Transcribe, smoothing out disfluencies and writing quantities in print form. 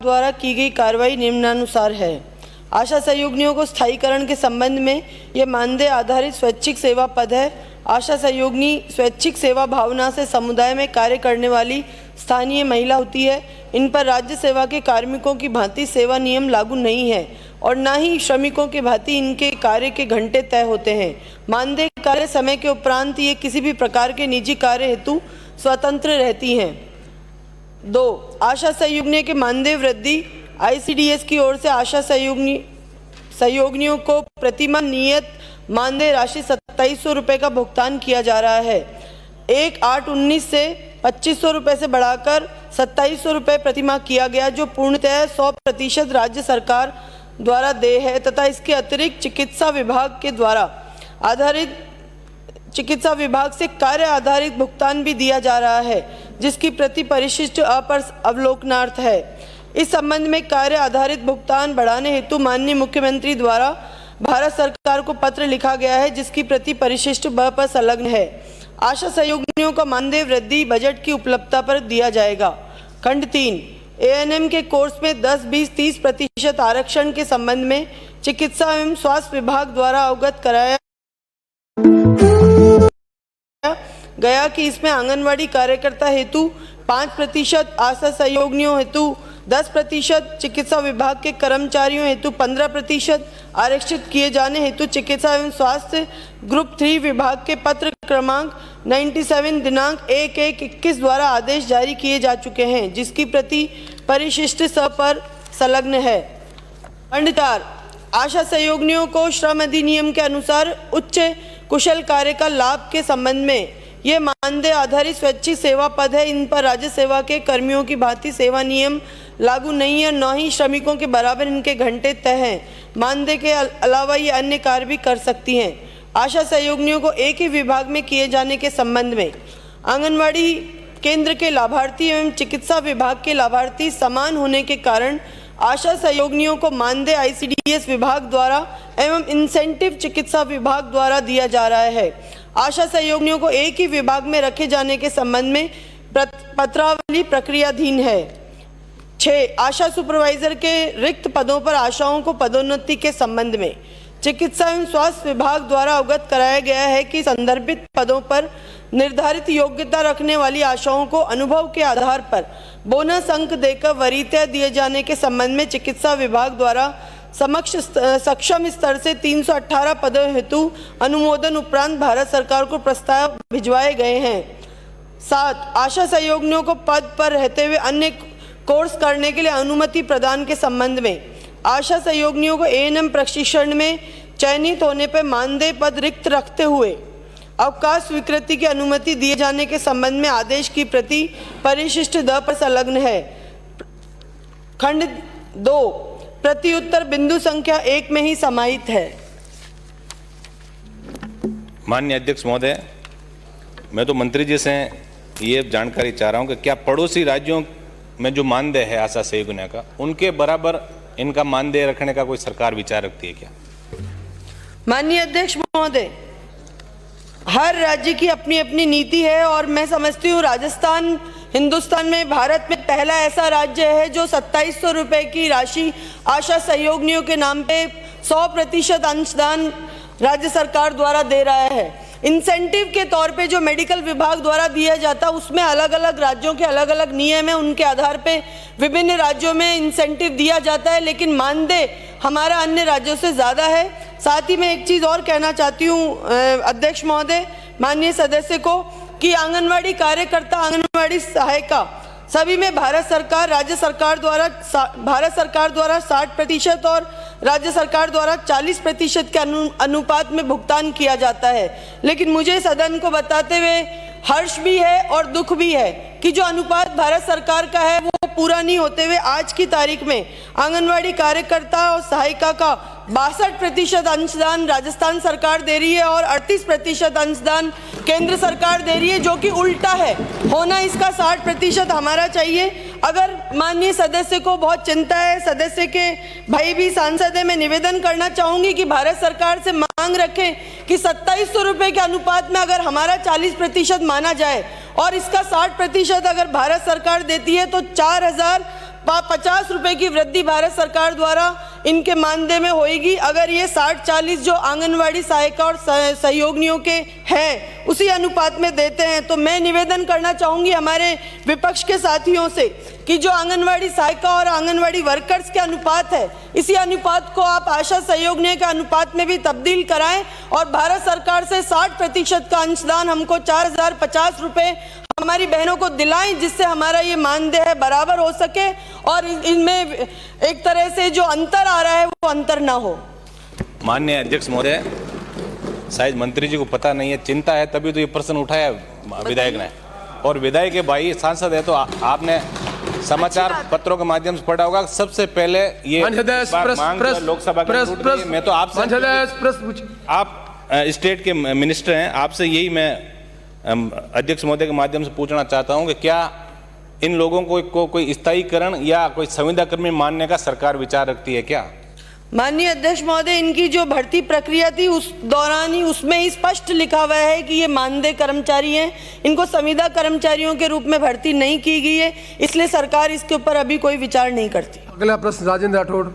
द्वारा की गई कार्रवाई निम्नानुसार है। आशा सहयोगिनियों को स्थायीकरण के संबंध में ये मानदेय आधारित स्वैच्छिक सेवा पद है। आशा सहयोगिनी स्वैच्छिक सेवा भावना से समुदाय में कार्य करने वाली स्थानीय महिला होती है। इन पर राज्य सेवा के कार्मिकों की भांति सेवा नियम लागू नहीं है और न ही श्रमिकों के भांति इनके कार्य के घंटे तय होते हैं। मानदेय कार्य समय के उपरांत ये किसी भी प्रकार के निजी कार्य हेतु स्वतंत्र रहती हैं। 2. आशा सहयोगिनी के मानदेय वृद्धि। ICDS की ओर से आशा सहयोगिनियों को प्रतिमाह नियत मानदेय राशि 2700 रुपये का भुगतान किया जा रहा है। 1/8/19 से 2500 रुपये से बढ़ाकर 2700 रुपये प्रतिमाह किया गया, जो पूर्णतः 100% राज्य सरकार द्वारा देय है तथा इसके अतिरिक्त चिकित्सा विभाग से कार्य आधारित भुगतान भी दिया जा रहा है, जिसकी प्रति परिशिष्ट अपर अवलोकनार्थ है। इस संबंध में कार्य आधारित भुगतान बढ़ाने हेतु माननीय मुख्यमंत्री द्वारा भारत सरकार को पत्र लिखा गया है, जिसकी प्रति परिशिष्ट ब पर संलग्न है। आशा सहयोगिनियों का मानदेय वृद्धि बजट की उपलब्धता पर दिया जाएगा। खंड 3 ANM के कोर्स में 10, 20, 30% आरक्षण के संबंध में चिकित्सा एवं स्वास्थ्य विभाग द्वारा अवगत कराया गया कि इसमें आंगनवाड़ी कार्यकर्ता हेतु 5%, आशा सहयोगिनियों हेतु 10%, चिकित्सा विभाग के कर्मचारियों हेतु 15% आरक्षित किए जाने हेतु चिकित्सा एवं स्वास्थ्य ग्रुप 3 विभाग के पत्र क्रमांक 97 दिनांक 1/1/21 द्वारा आदेश जारी किए जा चुके हैं, जिसकी प्रति परिशिष्ट स पर संलग्न है। खंड 4 आशा सहयोगिनियों को श्रम अधिनियम के अनुसार उच्च कुशल कार्य का लाभ के संबंध में ये मानदेय आधारित स्वैच्छिक सेवा पद है। इन पर राज्य सेवा के कर्मियों की भांति सेवा नियम लागू नहीं है, न ही श्रमिकों के बराबर इनके घंटे तय हैं। मानदेय के अलावा ये अन्य कार्य भी कर सकती हैं। आशा सहयोगिनियों को एक ही विभाग में किए जाने के संबंध में आंगनवाड़ी केंद्र के लाभार्थी एवं चिकित्सा विभाग के लाभार्थी समान होने के कारण आशा सहयोगिनियों को मानदेय ICDS विभाग द्वारा एवं इंसेंटिव चिकित्सा विभाग द्वारा दिया जा रहा है। आशा सहयोगिनियों को एक ही विभाग में रखे जाने के संबंध में पत्रावली प्रक्रियाधीन है। 6 आशा सुपरवाइजर के रिक्त पदों पर आशाओं को पदोन्नति के संबंध में चिकित्सा एवं स्वास्थ्य विभाग द्वारा अवगत कराया गया है कि संदर्भित पदों पर निर्धारित योग्यता रखने वाली आशाओं को अनुभव के आधार पर बोनस अंक देकर वरीयता दिए जाने के संबंध में चिकित्सा विभाग द्वारा सक्षम स्तर से 318 पदों हेतु अनुमोदन उपरांत भारत सरकार को प्रस्ताव भिजवाए गए हैं। 7 आशा सहयोगिनियों को पद पर रहते हुए अन्य कोर्स करने के लिए अनुमति प्रदान के संबंध में आशा सहयोगिनियों को ANM प्रशिक्षण में चयनित होने पर मानदेय पद रिक्त रखते हुए अवकाश स्वीकृति की अनुमति दिए जाने के संबंध में आदेश की प्रति परिशिष्ट द पर संलग्न है। खंड 2 प्रति उत्तर बिंदु संख्या 1 में ही समाहित है। माननीय अध्यक्ष महोदय, मैं तो मंत्री जी से ये जानकारी चाह रहा हूं कि क्या पड़ोसी राज्यों में जो मानदेय है आशा सहयोगिनियों का, उनके बराबर इनका मानदेय रखने का कोई सरकार विचार रखती है क्या? माननीय अध्यक्ष महोदय, हर राज्य की अपनी अपनी नीति है और मैं समझती हूँ राजस्थान हिंदुस्तान में भारत में पहला ऐसा राज्य है जो 2700 रुपये की राशि आशा सहयोगिनियों के नाम पे 100% अंशदान राज्य सरकार द्वारा दे रहा है। इंसेंटिव के तौर पे जो मेडिकल विभाग द्वारा दिया जाता है उसमें अलग अलग राज्यों के अलग अलग नियम है, उनके आधार पे विभिन्न राज्यों में इंसेंटिव दिया जाता है, लेकिन मानदेय हमारा अन्य राज्यों से ज़्यादा है। साथ ही मैं एक चीज़ और कहना चाहती हूँ अध्यक्ष महोदय, माननीय सदस्य को, कि आंगनवाड़ी कार्यकर्ता, आंगनवाड़ी सहायिका सभी में भारत सरकार द्वारा 60% और राज्य सरकार द्वारा 40% के अनुपात में भुगतान किया जाता है। लेकिन मुझे सदन को बताते हुए हर्ष भी है और दुख भी है कि जो अनुपात भारत सरकार का है वो पूरा नहीं होते हुए आज की तारीख में आंगनवाड़ी कार्यकर्ता और सहायिका का 62% अंशदान राजस्थान सरकार दे रही है और 38% अंशदान केंद्र सरकार दे रही है, जो कि उल्टा है। होना इसका 60% हमारा चाहिए। अगर माननीय सदस्य को बहुत चिंता है, सदस्य के भाई भी सांसद है, मैं निवेदन करना चाहूंगी कि भारत सरकार से मांग रखें कि 2700 रुपये के अनुपात में अगर हमारा 40% माना जाए और इसका 60% अगर भारत सरकार देती है तो 4000 50 रुपए की वृद्धि भारत सरकार द्वारा इनके मानदेय में होगी। अगर ये 60-40 जो आंगनवाड़ी सहायिका और सहयोगिनियों के हैं उसी अनुपात में देते हैं, तो मैं निवेदन करना चाहूँगी हमारे विपक्ष के साथियों से कि जो आंगनवाड़ी सहायिका और आंगनवाड़ी वर्कर्स के अनुपात है, इसी अनुपात को आप आशा सहयोगिनियों के अनुपात में भी तब्दील कराएं और भारत सरकार से 60% का अंशदान हमको 4050 रुपये हमारी बहनों को दिलाएं, जिससे हमारा ये मानदेय है बराबर हो सके और इनमें एक तरह से जो अंतर आ रहा है वो अंतर ना हो। माननीय अध्यक्ष महोदय, शायद मंत्री जी को पता नहीं है, चिंता है तभी तो ये प्रश्न उठाया विधायक ने, और विधायक के भाई सांसद है तो आपने समाचार पत्रों के माध्यम से पढ़ा होगा। सबसे पहले ये मांग लोकसभा के, मैं तो आपसे, आप स्टेट के मिनिस्टर हैं, आपसे यही मैं अध्यक्ष महोदय के माध्यम से पूछना चाहता हूं कि क्या इन लोगों को कोई स्थायीकरण या कोई संविदा कर्मी मानने का सरकार विचार रखती है क्या? माननीय अध्यक्ष महोदय, इनकी जो भर्ती प्रक्रिया थी उस दौरान ही उसमें ही स्पष्ट लिखा हुआ है कि ये मानदेय कर्मचारी हैं, इनको संविदा कर्मचारियों के रूप में भर्ती नहीं की गई है, इसलिए सरकार इसके ऊपर अभी कोई विचार नहीं करती। अगला प्रश्न राजेंद्र राठौड़।